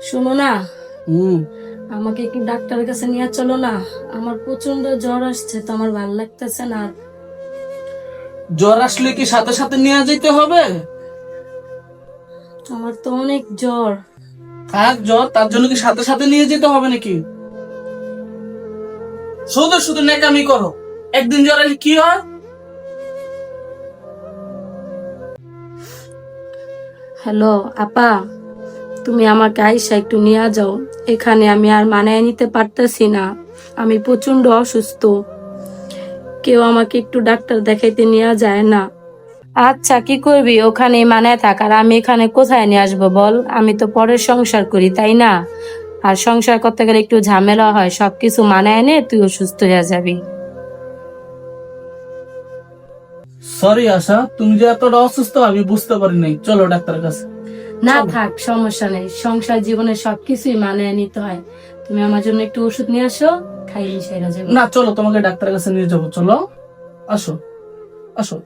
শোনো না, হুম। আমাকে একটু ডাক্তারের কাছে নিয়ে চলো না। আমার প্রচন্ড জ্বর আসছে, তো আমার ভালো লাগতেছে না। জ্বর আসলে কি সাথে সাথে নিয়ে যেতে হবে? আমার তো অনেক জ্বর। থাক জ্বর, তার জন্য কি সাথে সাথে নিয়ে যেতে হবে নাকি? শুধু শুধু নেকামি করো। একদিন জ্বর এলে কি হয়? হ্যালো আপা, তুমি আমাকে আইসা একটু নিয়ে যাও। এখানে আমি আর মানায় নিতে পারতেছি না, আমি প্রচন্ড অসুস্থ। কেউ আমাকে একটু ডাক্তার দেখাইতে নিয়ে যায় না। আচ্ছা, কি করবি, ওখানে মানায় থাক। আর আমি এখানে কোথায় নিয়ে আসবো বল? আমি তো পরের সংসার করি, তাই না? আর সংসার করতে গেলে একটু ঝামেলা হয়, সবকিছু মানায় নে, তুই অসুস্থ হয়ে যাবি। সরি আশা, তুমি যে এতটা অসুস্থ আমি বুঝতে পারি নাই। চলো ডাক্তারের কাছে। না চলো। থাক, সমস্যা নেই, সংসার জীবনে সবকিছুই মানায় নিতে হয়। তুমি আমার জন্য একটু ওষুধ নিয়ে আসো, খাইলে সেরা যাবে। না চলো, তোমাকে ডাক্তারের কাছে নিয়ে যাবো। চলো, আসো, আসো।